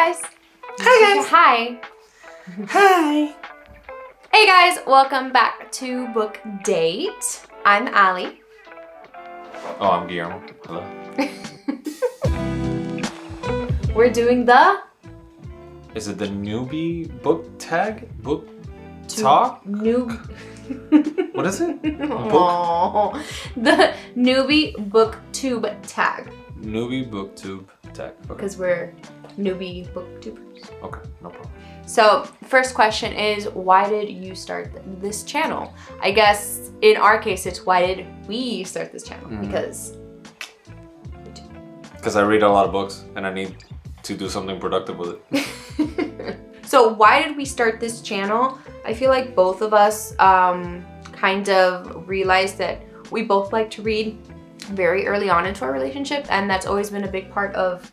guys. Hi guys. Hi. Hi. Hey guys, welcome back to Book Date. I'm Allie. Oh, I'm Guillermo. Hello. We're doing the Is it the newbie book tag? Book talk? What is it? Oh, the newbie BookTube Tag. Newbie BookTube Tag. Okay. Because we're newbie booktubers. Okay, no problem. So, first question is, why did you start this channel? I guess in our case, it's why did we start this channel? Because I read a lot of books and I need to do something productive with it. So why did we start this channel? I feel like both of us kind of realized that we both like to read very early on into our relationship, and that's always been a big part of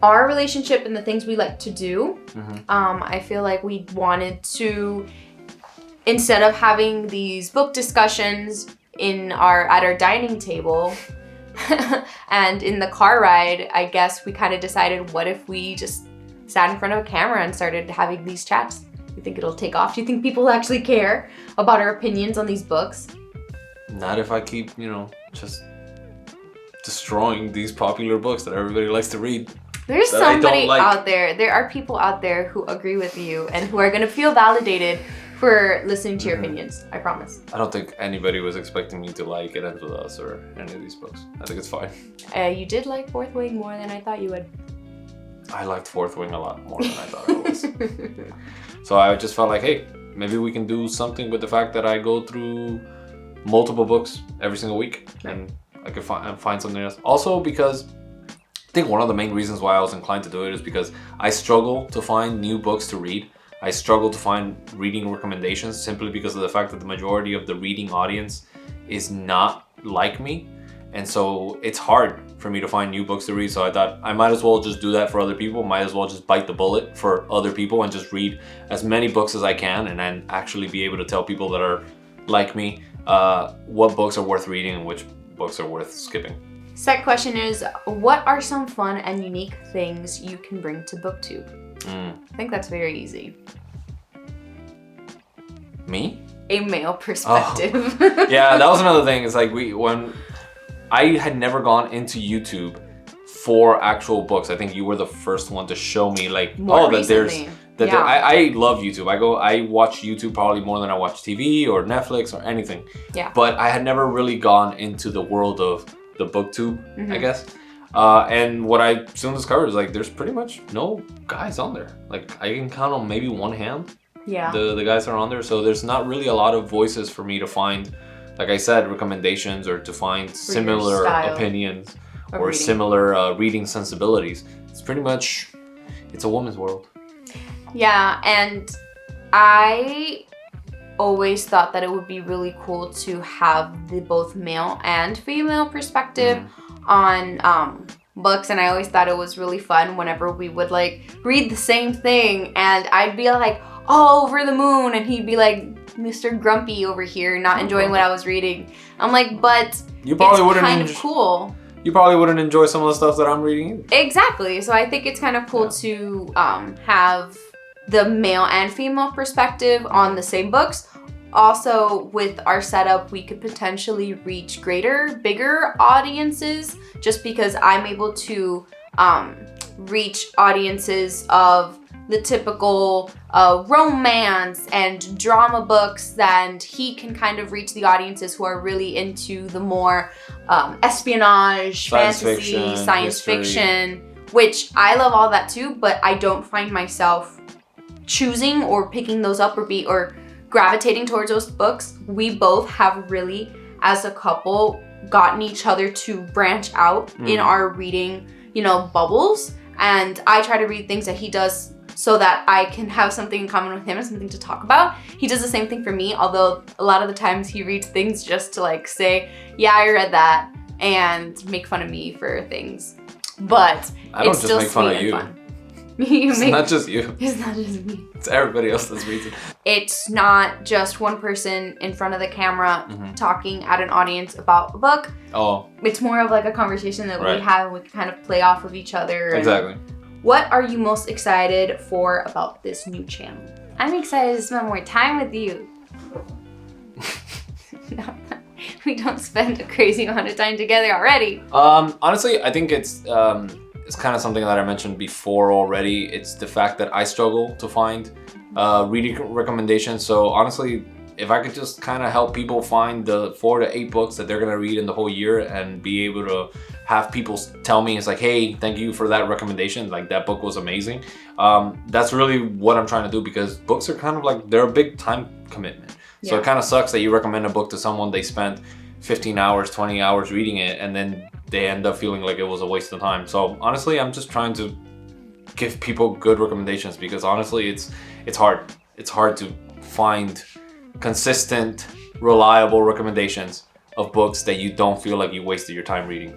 our relationship and the things we like to do. I feel like we wanted to, instead of having these book discussions at our dining table and in the car ride, I guess we kind of decided, what if we just sat in front of a camera and started having these chats? You think it'll take off? Do you think people actually care about our opinions on these books? Not if I keep, just destroying these popular books that everybody likes to read. There's somebody out there. There are people out there who agree with you and who are going to feel validated for listening to your opinions. I promise. I don't think anybody was expecting me to like It Ends With Us or any of these books. I think it's fine. You did like Fourth Wing more than I thought you would. I liked Fourth Wing a lot more than I thought I was. So I just felt like, hey, maybe we can do something with the fact that I go through multiple books every single week, and I could find something else. Also, because I think one of the main reasons why I was inclined to do it is because I struggle to find new books to read. I struggle to find reading recommendations simply because of the fact that the majority of the reading audience is not like me. And so it's hard for me to find new books to read. So I thought I might as well just do that for other people. Might as well just bite the bullet for other people and just read as many books as I can, and then actually be able to tell people that are like me what books are worth reading and which books are worth skipping. Second question is, what are some fun and unique things you can bring to BookTube? I think that's very easy. Me? A male perspective. Oh. Yeah, that was another thing. It's like when I had never gone into YouTube for actual books. I think you were the first one to show me recently. I love YouTube. I watch YouTube probably more than I watch TV or Netflix or anything. Yeah. But I had never really gone into the world of the BookTube, I guess. And what I soon discovered is there's pretty much no guys on there. I can count on maybe one hand. Yeah. The guys that are on there. So there's not really a lot of voices for me to find, like I said, recommendations or to find similar opinions or similar reading sensibilities. It's pretty much, it's a woman's world. Yeah, and I always thought that it would be really cool to have the both male and female perspective on books, and I always thought it was really fun whenever we would read the same thing, and I'd be like, oh, over the moon, and he'd be like, Mr. Grumpy over here, not enjoying what I was reading. I'm like, but you probably it's kind of cool. You probably wouldn't enjoy some of the stuff that I'm reading either. Exactly. So I think it's kind of cool to have the male and female perspective on the same books. Also, with our setup, we could potentially reach bigger audiences, just because I'm able to reach audiences of the typical romance and drama books, and he can kind of reach the audiences who are really into the more espionage, fantasy, science fiction, which I love all that too, but I don't find myself choosing or picking those up or gravitating towards those books. We both have really, as a couple, gotten each other to branch out in our reading, bubbles, and I try to read things that he does so that I can have something in common with him and something to talk about. He does the same thing for me, although a lot of the times he reads things just to say, yeah, I read that, and make fun of me for things. But it's still sweet and fun. It's not just you. It's not just me. It's everybody else that's reading. It's not just one person in front of the camera talking at an audience about a book. Oh. It's more of a conversation that we have, and we kind of play off of each other. Exactly. What are you most excited for about this new channel? I'm excited to spend more time with you. We don't spend a crazy amount of time together already. Honestly, I think it's kind of something that I mentioned before already. It's the fact that I struggle to find reading recommendations. So honestly, if I could just kind of help people find the 4 to 8 books that they're gonna read in the whole year and be able to have people tell me, it's like, hey, thank you for that recommendation, like that book was amazing. That's really what I'm trying to do, because books are kind of like, they're a big time commitment. So it kind of sucks that you recommend a book to someone, they spent 15 hours, 20 hours reading it, and then they end up feeling like it was a waste of time. So honestly, I'm just trying to give people good recommendations, because honestly, it's hard. It's hard to find consistent, reliable recommendations of books that you don't feel like you wasted your time reading.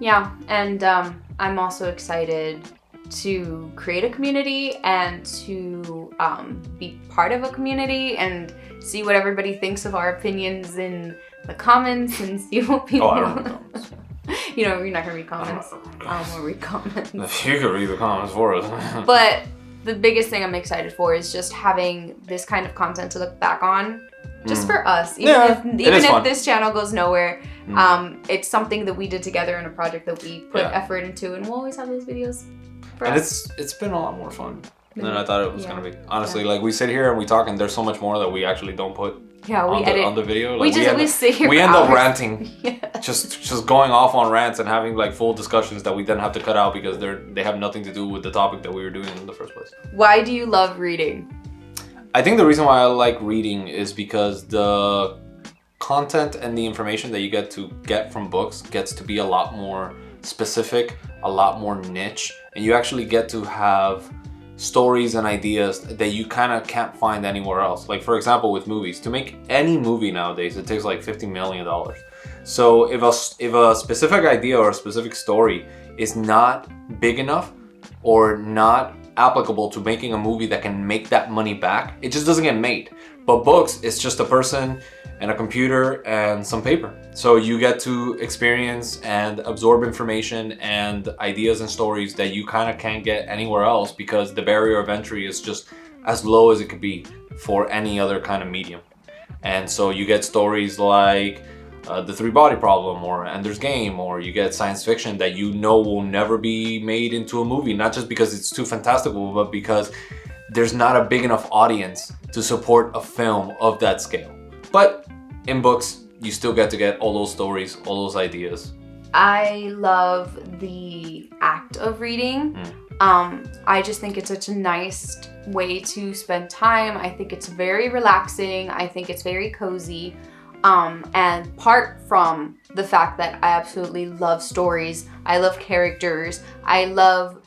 Yeah, and I'm also excited to create a community and to be part of a community and see what everybody thinks of our opinions in the comments and see what people... Oh, I don't read comments. You know, you're not gonna read comments. I won't read comments. You can read the comments for us. But the biggest thing I'm excited for is just having this kind of content to look back on, just for us. Even if this channel goes nowhere, it's something that we did together in a project that we put effort into, and we'll always have those videos. And it's been a lot more fun than I thought it was gonna be. Honestly, like we sit here and we talk, and there's so much more that we actually don't put. Yeah, we edit on the video. Like, we sit here. We for end up hours. ranting, just going off on rants and having like full discussions that we then have to cut out because they have nothing to do with the topic that we were doing in the first place. Why do you love reading? I think the reason why I like reading is because the content and the information that you get from books gets to be a lot more specific, a lot more niche, and you actually get to have stories and ideas that you kind of can't find anywhere else. Like for example, with movies, to make any movie nowadays, it takes like $50 million. So if a specific idea or a specific story is not big enough or not applicable to making a movie that can make that money back, it just doesn't get made. But books, it's just a person and a computer and some paper. So you get to experience and absorb information and ideas and stories that you kind of can't get anywhere else, because the barrier of entry is just as low as it could be for any other kind of medium. And so you get stories like The Three Body Problem or Ender's Game, or you get science fiction that you know will never be made into a movie, not just because it's too fantastical, but because there's not a big enough audience to support a film of that scale. But in books, you still get to get all those stories, all those ideas. I love the act of reading. I just think it's such a nice way to spend time. I think it's very relaxing. I think it's very cozy. And apart from the fact that I absolutely love stories, I love characters, I love,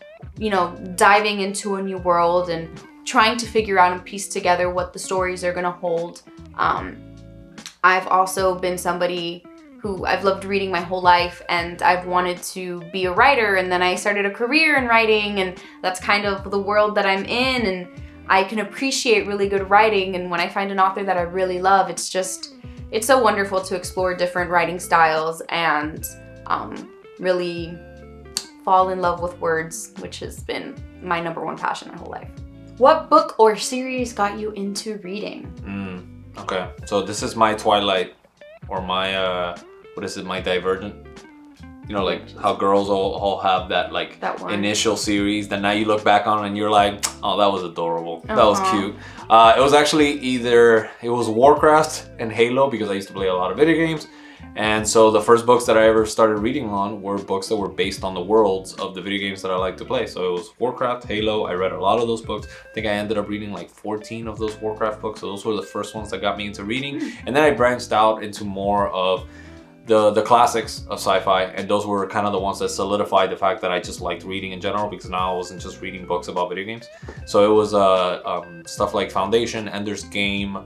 diving into a new world and trying to figure out and piece together what the stories are gonna hold. I've also been somebody who I've loved reading my whole life, and I've wanted to be a writer, and then I started a career in writing, and that's kind of the world that I'm in, and I can appreciate really good writing, and when I find an author that I really love, it's so wonderful to explore different writing styles and really fall in love with words, which has been my number 1 passion my whole life. What book or series got you into reading? Okay, so this is my Twilight, or my, my Divergent. Like how girls all have that initial series that now you look back on and you're like, oh, that was adorable. That was cute. It was actually it was Warcraft and Halo, because I used to play a lot of video games. And so the first books that I ever started reading on were books that were based on the worlds of the video games that I like to play. So it was Warcraft, Halo. I read a lot of those books. I think I ended up reading like 14 of those Warcraft books. So those were the first ones that got me into reading. And then I branched out into more of the classics of sci-fi, and those were kind of the ones that solidified the fact that I just liked reading in general, because now I wasn't just reading books about video games. So it was stuff like Foundation, Ender's Game,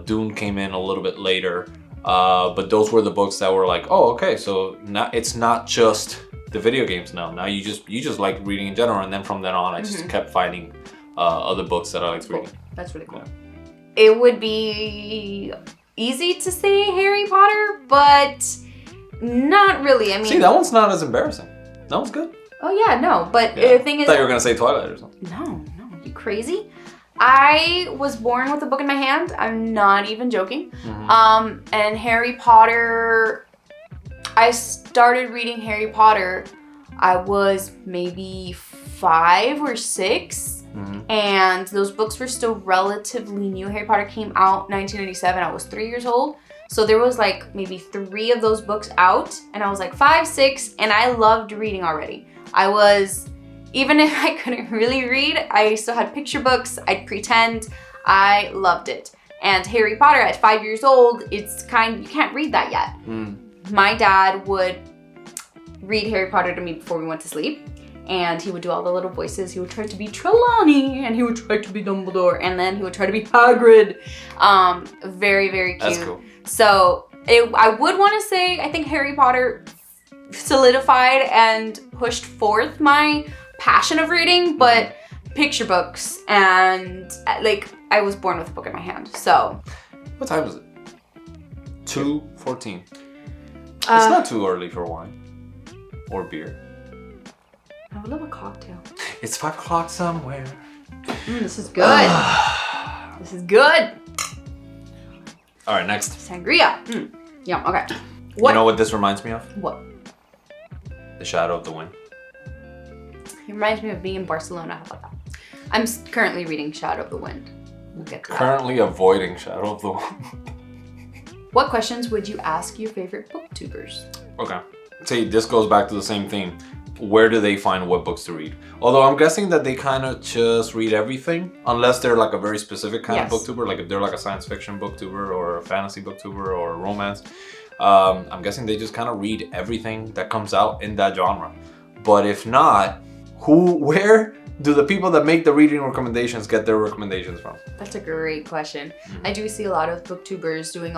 Dune came in a little bit later. But those were the books that were like, oh, okay, so now it's not just the video games now. Now you just like reading in general, and then from then on, I just kept finding other books that I liked reading. That's really cool. Yeah. It would be easy to say Harry Potter, but not really. I mean, see, that one's not as embarrassing. That one's good. Oh yeah, no. But Yeah. the thing I is, thought you were gonna say Twilight or something. no, you crazy? I was born with a book in my hand. I'm not even joking. And Harry Potter, I started reading Harry Potter, I was maybe 5 or 6. And those books were still relatively new. Harry Potter came out 1997. I was 3 years old. So there was like maybe 3 of those books out. And I was like 5, 6, and I loved reading already. Even if I couldn't really read, I still had picture books. I'd pretend. I loved it. And Harry Potter at 5 years old, you can't read that yet. My dad would read Harry Potter to me before we went to sleep. And he would do all the little voices. He would try to be Trelawney, and he would try to be Dumbledore, and then he would try to be Hagrid. Very, very cute. That's cool. So I would want to say, I think Harry Potter solidified and pushed forth my passion of reading, but picture books and like I was born with a book in my hand. So What time is it? 2:14. It's not too early for wine or beer. I would love a cocktail. It's 5 o'clock somewhere. This is good. This is good. All right, next. Sangria. Yum. Okay. You know what this reminds me of? What? The Shadow of the Wind. It reminds me of being in Barcelona. How about that? I'm currently reading Shadow of the Wind. We'll get to that. Currently avoiding Shadow of the Wind. What questions would you ask your favorite booktubers? Okay. See, this goes back to the same theme. Where do they find what books to read? Although I'm guessing that they kind of just read everything, unless they're like a very specific kind of booktuber, like if they're like a science fiction booktuber or a fantasy booktuber or a romance. I'm guessing they just kind of read everything that comes out in that genre. But if not, where do the people that make the reading recommendations get their recommendations from? That's a great question. I do see a lot of booktubers doing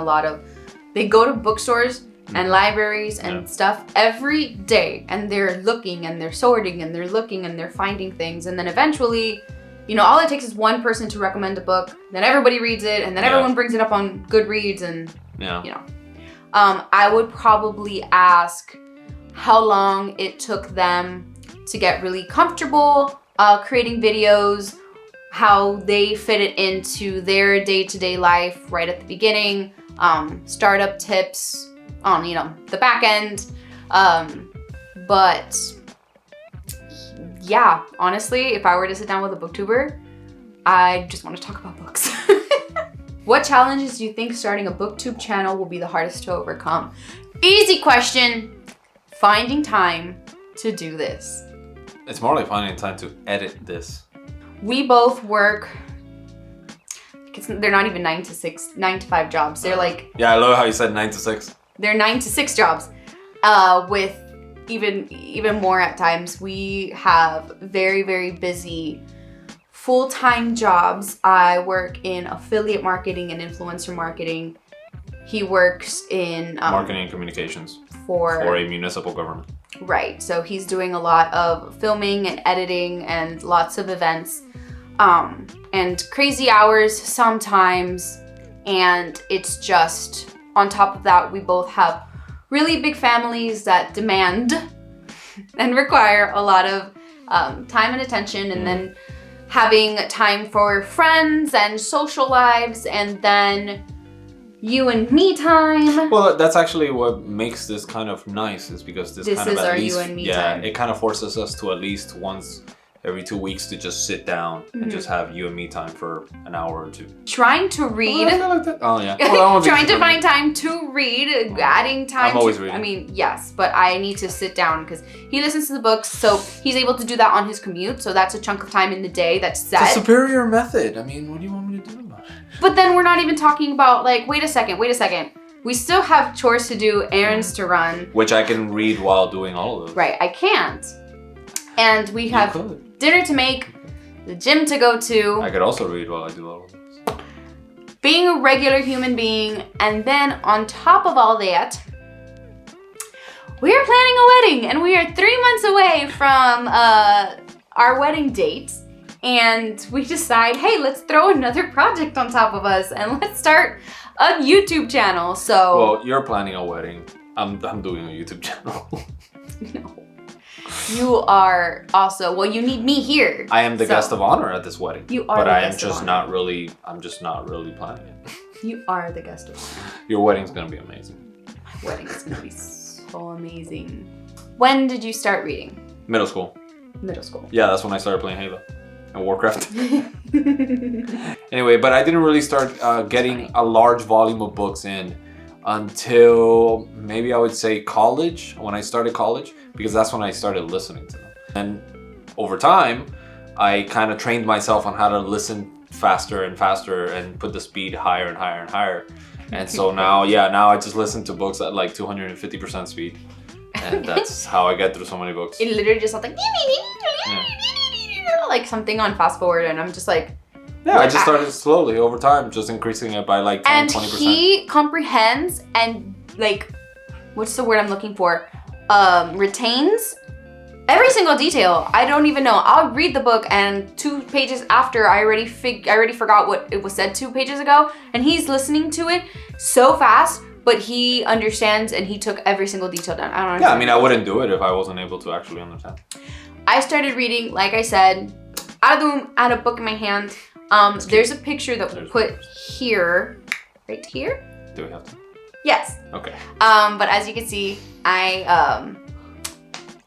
they go to bookstores and libraries and stuff every day, and they're looking and they're sorting and they're looking and they're finding things, and then eventually, all it takes is one person to recommend a book, then everybody reads it, and then everyone brings it up on Goodreads, and I would probably ask how long it took them to get really comfortable creating videos, how they fit it into their day-to-day life right at the beginning, startup tips on the back end, but yeah, honestly, if I were to sit down with a booktuber, I just want to talk about books. What challenges do you think starting a booktube channel will be the hardest to overcome? Easy question. Finding time to do this. It's more like finding time to edit this. We both work. They're not even 9 to 5 jobs. They're like. Yeah, I love how you said 9 to 6. They're 9 to 6 jobs, with even more at times. We have very, very busy full-time jobs. I work in affiliate marketing and influencer marketing. He works in marketing and communications for a municipal government. Right. So he's doing a lot of filming and editing and lots of events, and crazy hours sometimes. And it's just. On top of that, we both have really big families that demand and require a lot of time and attention, and then having time for friends and social lives, and then you and me time. Well, that's actually what makes this kind of nice, is because this kind of is our you and me time. It kind of forces us to at least once every 2 weeks to just sit down and just have you and me time for an hour or two. Trying to read. Oh, I feel like that. Oh yeah. Well, trying to find time to read, adding time. I'm always reading. I mean, yes, but I need to sit down because he listens to the books, so he's able to do that on his commute. So that's a chunk of time in the day that's set. It's a superior method. I mean, what do you want me to do about it? But then we're not even talking about wait a second. We still have chores to do, errands to run. Which I can read while doing all of those. Right, I can't. And we have dinner to make, the gym to go to. I could also read while I do all of this. Being a regular human being, and then on top of all that, we are planning a wedding, and we are 3 months away from our wedding date. And we decide, hey, let's throw another project on top of us, and let's start a YouTube channel. So. Well, you're planning a wedding. I'm doing a YouTube channel. No. You are also, well, you need me here. I am the guest of honor at this wedding. You are but the I am guest of just honor. not really. I'm just not really planning it. You are the guest of honor. Your wedding's gonna be amazing. My wedding is gonna be so amazing. When did you start reading? Middle school. Middle school. Yeah, that's when I started playing Halo and Warcraft. Anyway, but I didn't really start getting a large volume of books in until maybe I would say college, when I started college, because that's when I started listening to them. And over time, I kind of trained myself on how to listen faster and faster and put the speed higher and higher and higher. And so now I just listen to books at like 250% speed. And that's how I get through so many books. It literally just sounds like like something on fast forward, and I'm just like, Yeah, I just started slowly over time, just increasing it by like 10, and 20%. he comprehends and like, what's the word I'm looking for? Retains every single detail. I don't even know. I'll read the book, and 2 pages after, I already forgot what it was said 2 pages ago, and he's listening to it so fast, but he understands and he took every single detail down. I don't understand. Yeah, I mean, I wouldn't do it if I wasn't able to actually understand. I started reading, like I said, out of the womb, I had a book in my hand. There's a picture that we put here, right here. Do we have to? Yes. Okay. But as you can see, I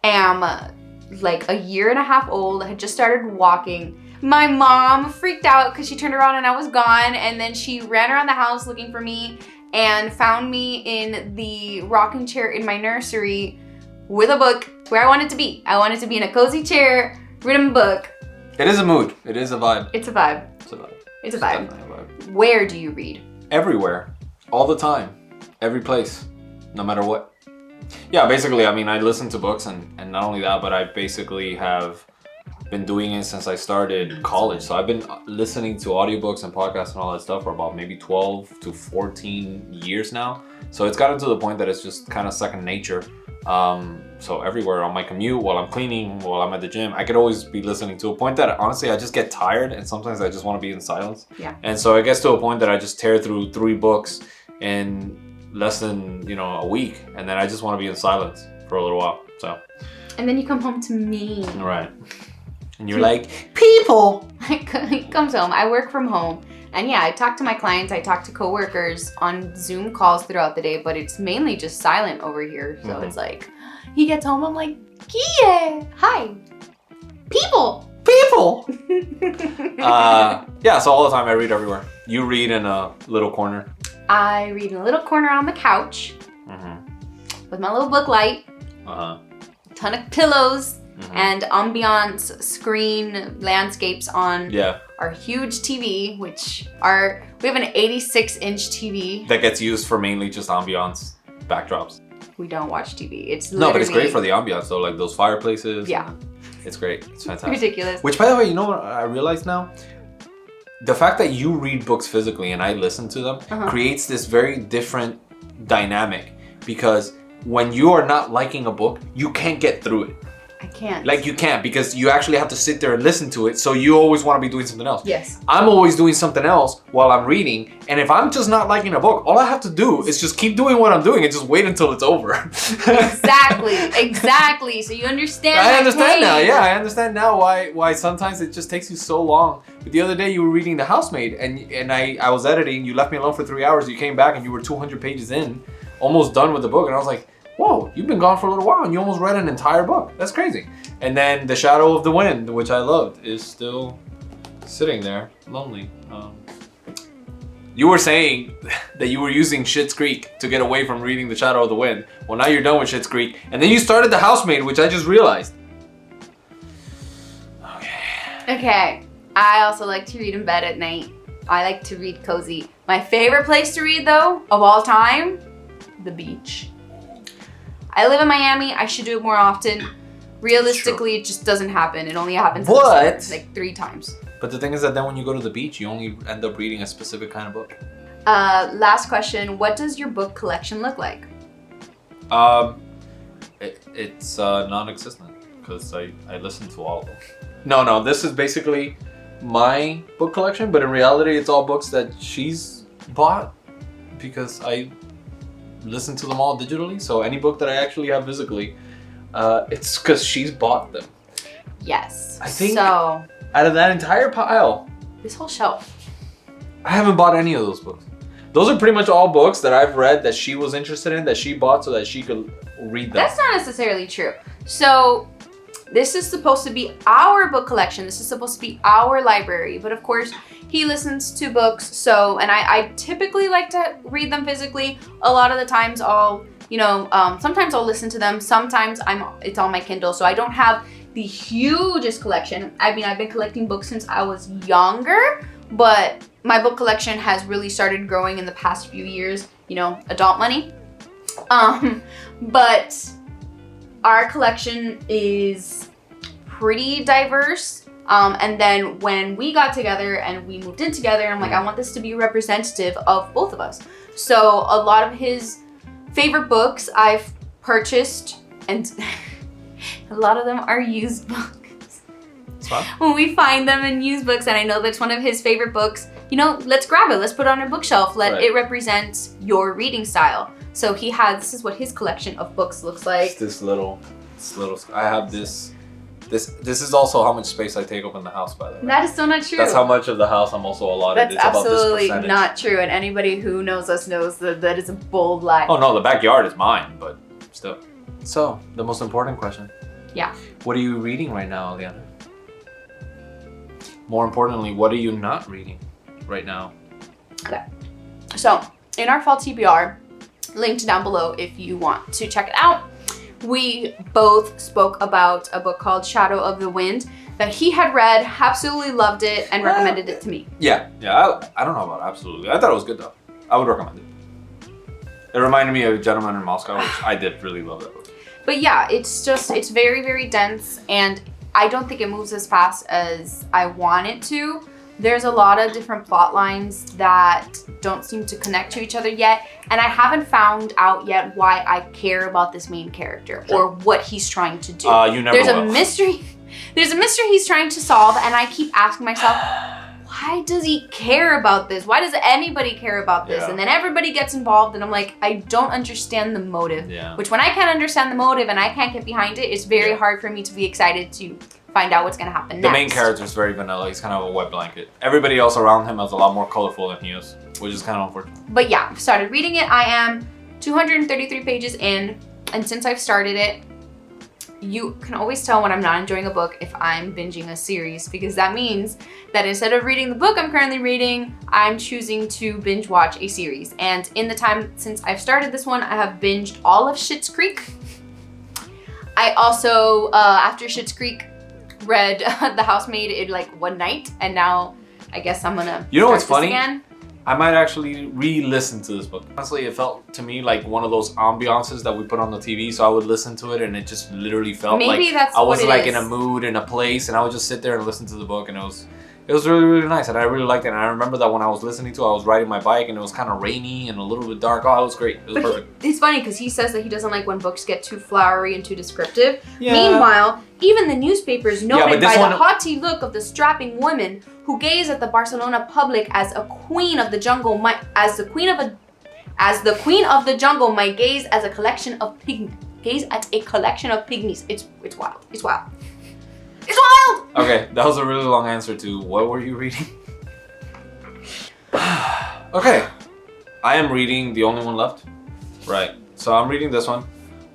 am like a year and a half old. I had just started walking. My mom freaked out because she turned around and I was gone, and then she ran around the house looking for me and found me in the rocking chair in my nursery with a book where I wanted to be. I wanted to be in a cozy chair, reading a book. It is a mood. It is a vibe. It's a vibe. It's a vibe. It's a vibe. Definitely a vibe. Where do you read? Everywhere. All the time. Every place. No matter what. Yeah, basically, I mean, I listen to books, and not only that, but I basically have been doing it since I started college. So I've been listening to audiobooks and podcasts and all that stuff for about maybe 12 to 14 years now. So it's gotten to the point that it's just kind of second nature. So everywhere, on my commute, while I'm cleaning, while I'm at the gym, I could always be listening, to a point that honestly I just get tired, and sometimes I just want to be in silence. Yeah. And so it gets to a point that I just tear through 3 books in less than, a week, and then I just want to be in silence for a little while. So. And then you come home to me. Right. And you're like, people. He comes home. I work from home. And yeah, I talk to my clients, I talk to coworkers on Zoom calls throughout the day, but it's mainly just silent over here. So it's like, he gets home, I'm like, yeah, hi, people. Yeah, so all the time I read everywhere. You read in a little corner. I read in a little corner on the couch with my little book light, a ton of pillows, and ambiance screen landscapes on our huge TV, we have an 86-inch TV. That gets used for mainly just ambiance backdrops. We don't watch TV. It's No, but it's great for the ambiance though, like those fireplaces. Yeah. It's great. It's fantastic. Ridiculous. Which, by the way, you know what I realize now? The fact that you read books physically and I listen to them creates this very different dynamic, because when you are not liking a book, you can't get through it. I can't. Like, you can't, because you actually have to sit there and listen to it, so you always want to be doing something else. Yes. I'm always doing something else while I'm reading, and if I'm just not liking a book, all I have to do is just keep doing what I'm doing and just wait until it's over. Exactly. So you understand. I understand now. Yeah, I understand now why sometimes it just takes you so long. But the other day you were reading The Housemaid, and I was editing. You left me alone for 3 hours. You came back and you were 200 pages in, almost done with the book, and I was like, whoa, you've been gone for a little while and you almost read an entire book. That's crazy. And then The Shadow of the Wind, which I loved, is still sitting there, lonely. You were saying that you were using Schitt's Creek to get away from reading The Shadow of the Wind. Well, now you're done with Schitt's Creek. And then you started The Housemaid, which I just realized. Okay. I also like to read in bed at night. I like to read cozy. My favorite place to read, though, of all time, the beach. I live in Miami. I should do it more often. Realistically, it just doesn't happen. It only happens like 3 times. But the thing is that then when you go to the beach, you only end up reading a specific kind of book. Last question. What does your book collection look like? It's non-existent, because I listen to all of them. No, this is basically my book collection, but in reality it's all books that she's bought, because I listen to them all digitally. So any book that I actually have physically, It's because she's bought them. Yes. I think so. Out of that entire pile, This whole shelf. I haven't bought any of those books. Those are pretty much all books that I've read that she was interested in, that she bought so that she could read them. That's not necessarily true. So this is supposed to be our book collection. This is supposed to be our library. But of course, he listens to books. So, and I typically like to read them physically. A lot of the times I'll, sometimes I'll listen to them. Sometimes it's on my Kindle. So I don't have the hugest collection. I mean, I've been collecting books since I was younger, but my book collection has really started growing in the past few years, adult money. But our collection is pretty diverse. And then when we got together and we moved in together, I'm like, I want this to be representative of both of us. So a lot of his favorite books I've purchased, and a lot of them are used books. When we find them in used books, and I know that's one of his favorite books, let's grab it. Let's put it on our bookshelf. Let it represent your reading style. So this is what his collection of books looks like. It's this little, I have this. This is also how much space I take up in the house, by the way. That is still not true. That's how much of the house I'm also allotted. That's it's absolutely about this not true. And anybody who knows us knows that is a bold lie. Oh no, the backyard is mine, but still. So, the most important question. Yeah. What are you reading right now, Leanna? More importantly, what are you not reading right now? Okay. So, in our fall TBR, linked down below if you want to check it out, we both spoke about a book called Shadow of the Wind that he had read, absolutely loved it, and recommended it to me. Yeah. I don't know about absolutely. I thought it was good though. I would recommend it. It reminded me of Gentleman in Moscow, which I did really love that book. But yeah, it's very, very dense, and I don't think it moves as fast as I want it to. There's a lot of different plot lines that don't seem to connect to each other yet, and I haven't found out yet why I care about this main character or what he's trying to do. You never will. There's a mystery he's trying to solve, and I keep asking myself, why does he care about this? Why does anybody care about this? Yeah. And then everybody gets involved, and I'm like, I don't understand the motive. Yeah. Which when I can't understand the motive and I can't get behind it, it's very hard for me to be excited to find out what's gonna happen next. The main character is very vanilla. He's kind of a wet blanket. Everybody else around him is a lot more colorful than he is, which is kind of unfortunate. But yeah, I've started reading it. I am 233 pages in, and since I've started it, you can always tell when I'm not enjoying a book if I'm binging a series, because that means that instead of reading the book I'm currently reading, I'm choosing to binge watch a series. And in the time since I've started this one, I have binged all of Schitt's Creek. I also, after Schitt's Creek, read The Housemaid in like one night, and now I guess I'm gonna start what's this funny? again. I might actually re-listen to this book. Honestly, it felt to me like one of those ambiances that we put on the TV, so I would listen to it and it just literally felt Maybe like that's I was what it like is. in a mood, in a place, and I would just sit there and listen to the book, and it was really, really nice, and I really liked it. And I remember that when I was listening to it, I was riding my bike and it was kind of rainy and a little bit dark. Oh, it was great. It was perfect. It's funny because he says that he doesn't like when books get too flowery and too descriptive. Yeah. Meanwhile, even the newspapers noted this by one- the haughty look of the strapping woman who gaze at the Barcelona public as a queen of the jungle might, as the queen of the jungle might gaze as a collection of pygmies. It's wild. It's wild. It's wild. Okay, that was a really long answer to what were you reading? Okay, I am reading The Only One Left. Right, so I'm reading this one.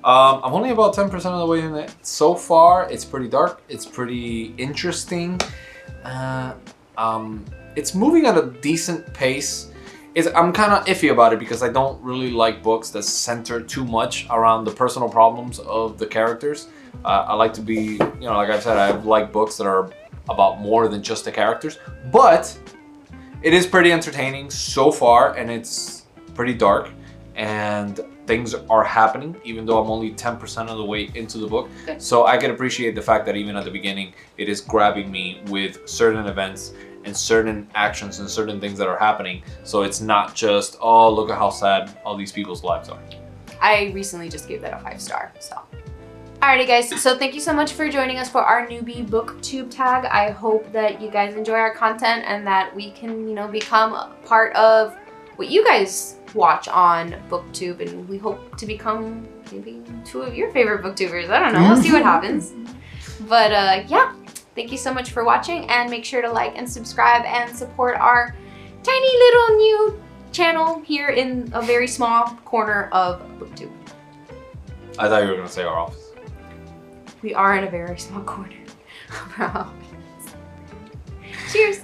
I'm only about 10% of the way in it. So far, it's pretty dark. It's pretty interesting. It's moving at a decent pace. I'm kind of iffy about it because I don't really like books that center too much around the personal problems of the characters. I like to be, like I said, I like books that are about more than just the characters. But it is pretty entertaining so far, and it's pretty dark, and things are happening, even though I'm only 10% of the way into the book. So I can appreciate the fact that even at the beginning, it is grabbing me with certain events and certain actions and certain things that are happening. So it's not just, oh, look at how sad all these people's lives are. I recently just gave that a 5-star, so. Alrighty guys, so thank you so much for joining us for our newbie BookTube tag. I hope that you guys enjoy our content and that we can, become a part of what you guys watch on BookTube, and we hope to become maybe 2 of your favorite booktubers. I don't know. We'll see what happens. But yeah, thank you so much for watching, and make sure to like and subscribe and support our tiny little new channel here in a very small corner of BookTube. I thought you were going to say our office. We are in a very small corner of our office. Cheers!